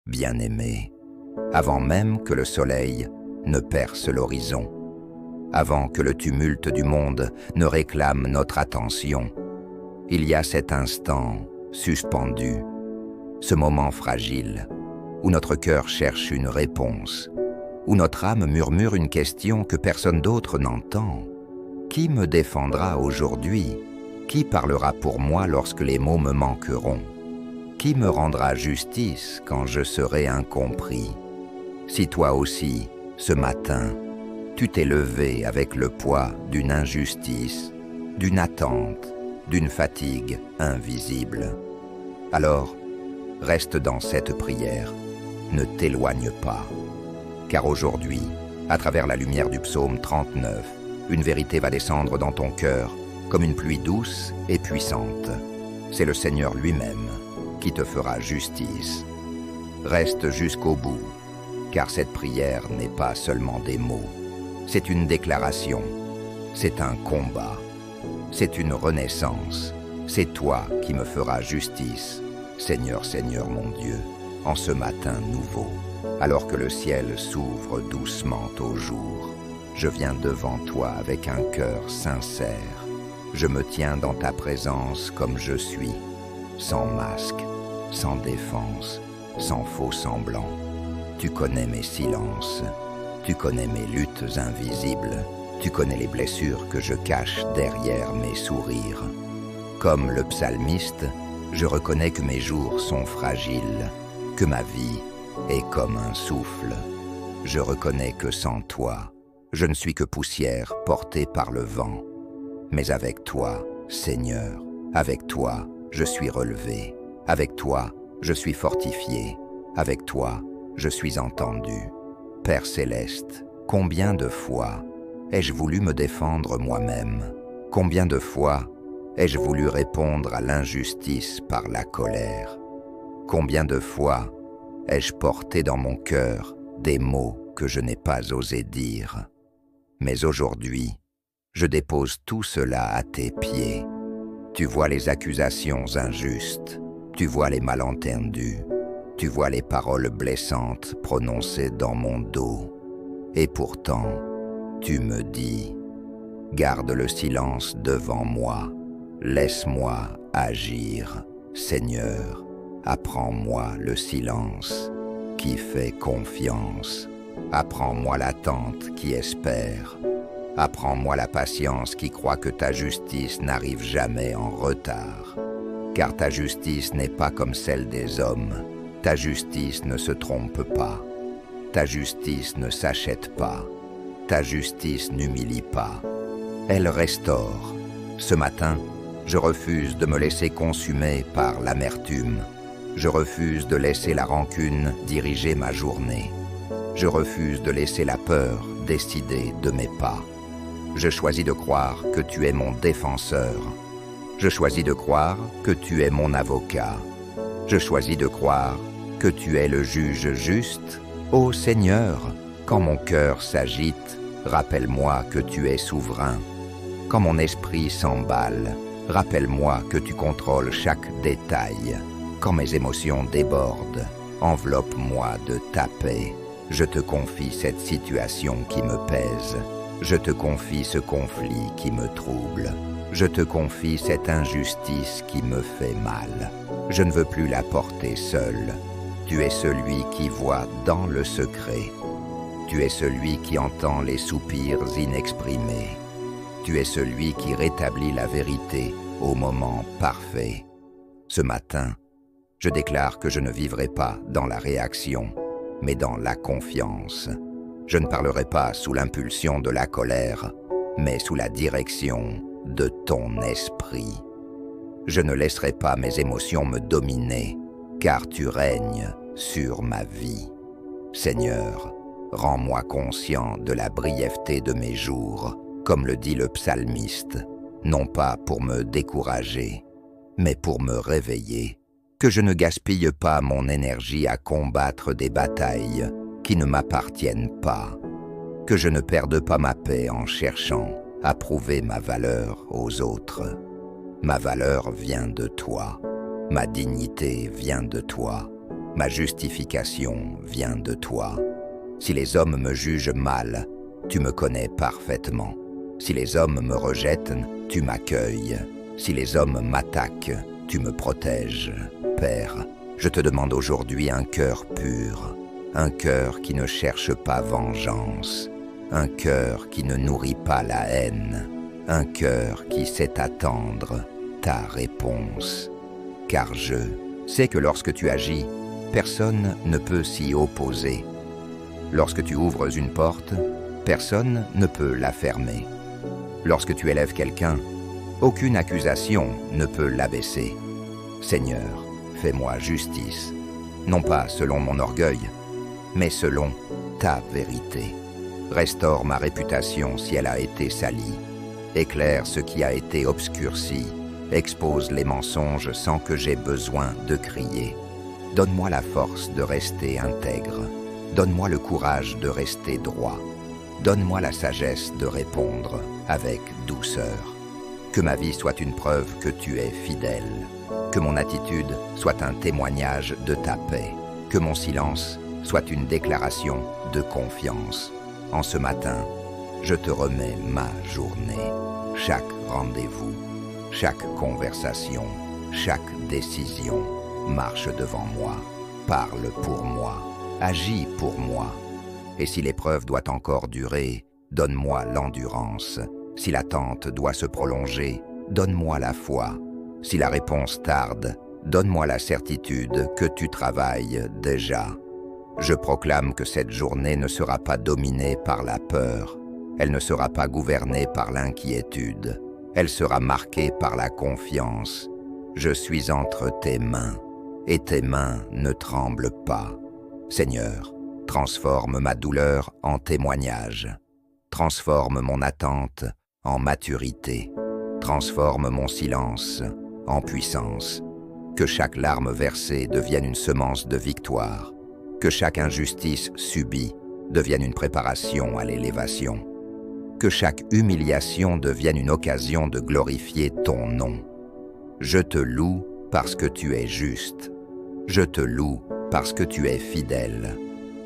bien-aimé, avant même que le soleil ne perce l'horizon, avant que le tumulte du monde ne réclame notre attention. Il y a cet instant suspendu, ce moment fragile, où notre cœur cherche une réponse, où notre âme murmure une question que personne d'autre n'entend. Qui me défendra aujourd'hui? Qui parlera pour moi lorsque les mots me manqueront? Qui me rendra justice quand je serai incompris? Si toi aussi, ce matin, tu t'es levé avec le poids d'une injustice, d'une attente, d'une fatigue invisible, alors reste dans cette prière, ne t'éloigne pas. Car aujourd'hui, à travers la lumière du psaume 39, une vérité va descendre dans ton cœur comme une pluie douce et puissante. C'est le Seigneur lui-même qui te fera justice. Reste jusqu'au bout, car cette prière n'est pas seulement des mots. C'est une déclaration, c'est un combat, c'est une renaissance. C'est toi qui me feras justice, Seigneur, Seigneur mon Dieu, en ce matin nouveau. Alors que le ciel s'ouvre doucement au jour, je viens devant toi avec un cœur sincère. Je me tiens dans ta présence comme je suis, sans masque, sans défense, sans faux semblant. Tu connais mes silences, tu connais mes luttes invisibles, tu connais les blessures que je cache derrière mes sourires. Comme le psalmiste, je reconnais que mes jours sont fragiles, que ma vie est comme un souffle. Je reconnais que sans toi, je ne suis que poussière portée par le vent. Mais avec toi, Seigneur, avec toi, je suis relevé. Avec toi, je suis fortifié. Avec toi, je suis entendu. Père céleste, combien de fois ai-je voulu me défendre moi-même? Combien de fois ai-je voulu répondre à l'injustice par la colère? Combien de fois ai-je porté dans mon cœur des mots que je n'ai pas osé dire? Mais aujourd'hui, je dépose tout cela à tes pieds. Tu vois les accusations injustes, tu vois les malentendus, tu vois les paroles blessantes prononcées dans mon dos. Et pourtant, tu me dis, garde le silence devant moi, laisse-moi agir, Seigneur, apprends-moi le silence qui fait confiance, apprends-moi l'attente qui espère, apprends-moi la patience qui croit que ta justice n'arrive jamais en retard, car ta justice n'est pas comme celle des hommes, ta justice ne se trompe pas, ta justice ne s'achète pas, ta justice n'humilie pas, elle restaure. Ce matin, je refuse de me laisser consumer par l'amertume. Je refuse de laisser la rancune diriger ma journée. Je refuse de laisser la peur décider de mes pas. Je choisis de croire que tu es mon défenseur. Je choisis de croire que tu es mon avocat. Je choisis de croire que tu es le juge juste. Ô Seigneur, quand mon cœur s'agite, rappelle-moi que tu es souverain. Quand mon esprit s'emballe, rappelle-moi que tu contrôles chaque détail. Quand mes émotions débordent, enveloppe-moi de ta paix. Je te confie cette situation qui me pèse. Je te confie ce conflit qui me trouble. Je te confie cette injustice qui me fait mal. Je ne veux plus la porter seule. Tu es celui qui voit dans le secret. Tu es celui qui entend les soupirs inexprimés. Tu es celui qui rétablit la vérité au moment parfait. Ce matin, je déclare que je ne vivrai pas dans la réaction, mais dans la confiance. Je ne parlerai pas sous l'impulsion de la colère, mais sous la direction de ton esprit. Je ne laisserai pas mes émotions me dominer, car tu règnes sur ma vie. Seigneur, rends-moi conscient de la brièveté de mes jours, comme le dit le psalmiste, non pas pour me décourager, mais pour me réveiller, que je ne gaspille pas mon énergie à combattre des batailles qui ne m'appartiennent pas, que je ne perde pas ma paix en cherchant à prouver ma valeur aux autres. Ma valeur vient de toi, ma dignité vient de toi, Ma justification vient de toi. Si les hommes me jugent mal, tu me connais parfaitement. Si les hommes me rejettent, tu m'accueilles. Si les hommes m'attaquent, tu me protèges. Père, je te demande aujourd'hui un cœur pur, un cœur qui ne cherche pas vengeance, un cœur qui ne nourrit pas la haine, un cœur qui sait attendre ta réponse. Car je sais que lorsque tu agis, personne ne peut s'y opposer. Lorsque tu ouvres une porte, personne ne peut la fermer. Lorsque tu élèves quelqu'un, aucune accusation ne peut l'abaisser. Seigneur, fais-moi justice, non pas selon mon orgueil, mais selon ta vérité. Restaure ma réputation si elle a été salie. Éclaire ce qui a été obscurci. Expose les mensonges sans que j'aie besoin de crier. Donne-moi la force de rester intègre. Donne-moi le courage de rester droit. Donne-moi la sagesse de répondre avec douceur. Que ma vie soit une preuve que tu es fidèle. Que mon attitude soit un témoignage de ta paix. Que mon silence soit une déclaration de confiance. En ce matin, je te remets ma journée. Chaque rendez-vous, chaque conversation, chaque décision marche devant moi, parle pour moi, agis pour moi. Et si l'épreuve doit encore durer, donne-moi l'endurance. Si l'attente doit se prolonger, donne-moi la foi. Si la réponse tarde, donne-moi la certitude que tu travailles déjà. Je proclame que cette journée ne sera pas dominée par la peur. Elle ne sera pas gouvernée par l'inquiétude. Elle sera marquée par la confiance. Je suis entre tes mains, et tes mains ne tremblent pas. Seigneur, transforme ma douleur en témoignage. Transforme mon attente en maturité. Transforme mon silence en puissance. Que chaque larme versée devienne une semence de victoire. Que chaque injustice subie devienne une préparation à l'élévation. Que chaque humiliation devienne une occasion de glorifier ton nom. Je te loue parce que tu es juste. Je te loue parce que tu es fidèle.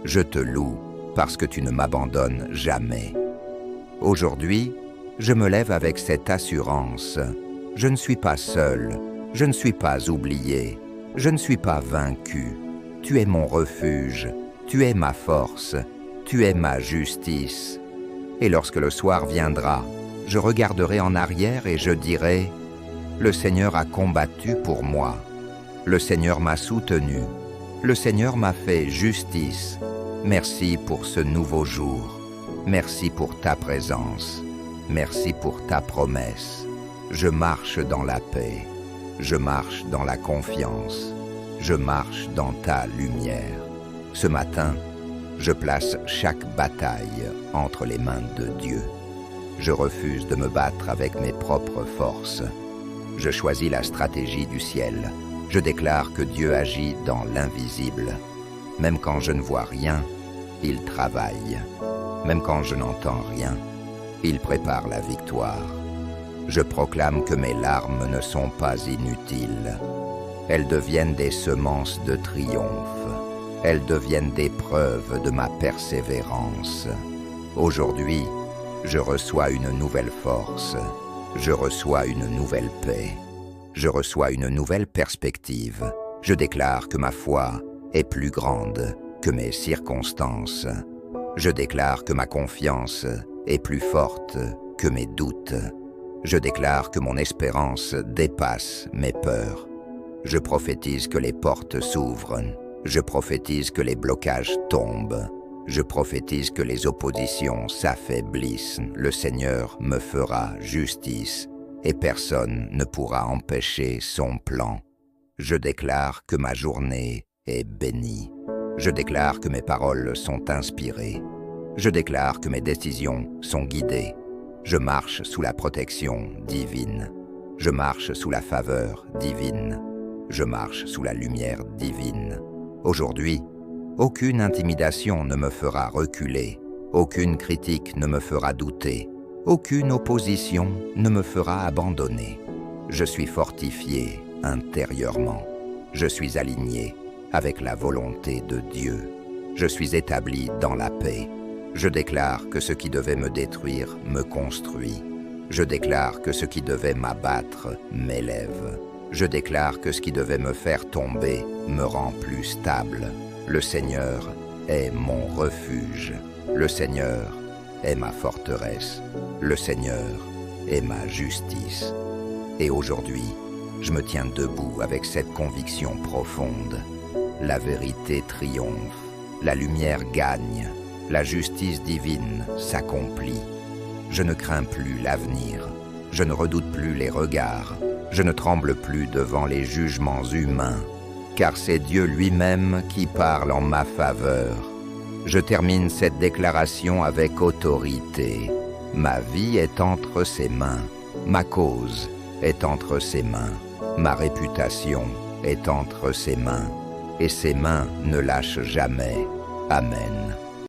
Je te loue parce que tu ne m'abandonnes jamais. Aujourd'hui, je me lève avec cette assurance. Je ne suis pas seul, je ne suis pas oublié, je ne suis pas vaincu. Tu es mon refuge, tu es ma force, tu es ma justice. Et lorsque le soir viendra, je regarderai en arrière et je dirai « Le Seigneur a combattu pour moi, le Seigneur m'a soutenu, le Seigneur m'a fait justice. Merci pour ce nouveau jour, merci pour ta présence, merci pour ta promesse. Je marche dans la paix, je marche dans la confiance, je marche dans ta lumière. Ce matin, je place chaque bataille entre les mains de Dieu. Je refuse de me battre avec mes propres forces. Je choisis la stratégie du ciel. Je déclare que Dieu agit dans l'invisible. Même quand je ne vois rien, il travaille. Même quand je n'entends rien, il prépare la victoire. Je proclame que mes larmes ne sont pas inutiles. Elles deviennent des semences de triomphe. Elles deviennent des preuves de ma persévérance. Aujourd'hui, je reçois une nouvelle force. Je reçois une nouvelle paix. Je reçois une nouvelle perspective. Je déclare que ma foi est plus grande que mes circonstances. Je déclare que ma confiance est plus forte que mes doutes. Je déclare que mon espérance dépasse mes peurs. Je prophétise que les portes s'ouvrent. Je prophétise que les blocages tombent. Je prophétise que les oppositions s'affaiblissent. Le Seigneur me fera justice et personne ne pourra empêcher son plan. Je déclare que ma journée est bénie. Je déclare que mes paroles sont inspirées. Je déclare que mes décisions sont guidées. Je marche sous la protection divine. Je marche sous la faveur divine. Je marche sous la lumière divine. Aujourd'hui, aucune intimidation ne me fera reculer. Aucune critique ne me fera douter. Aucune opposition ne me fera abandonner. Je suis fortifié intérieurement. Je suis aligné avec la volonté de Dieu. Je suis établi dans la paix. Je déclare que ce qui devait me détruire me construit. Je déclare que ce qui devait m'abattre m'élève. Je déclare que ce qui devait me faire tomber me rend plus stable. Le Seigneur est mon refuge. Le Seigneur est ma forteresse. Le Seigneur est ma justice. Et aujourd'hui, je me tiens debout avec cette conviction profonde. La vérité triomphe, la lumière gagne, la justice divine s'accomplit. Je ne crains plus l'avenir, je ne redoute plus les regards, je ne tremble plus devant les jugements humains, car c'est Dieu lui-même qui parle en ma faveur. Je termine cette déclaration avec autorité. Ma vie est entre ses mains, ma cause est entre ses mains, ma réputation est entre ses mains, et ses mains ne lâchent jamais. Amen.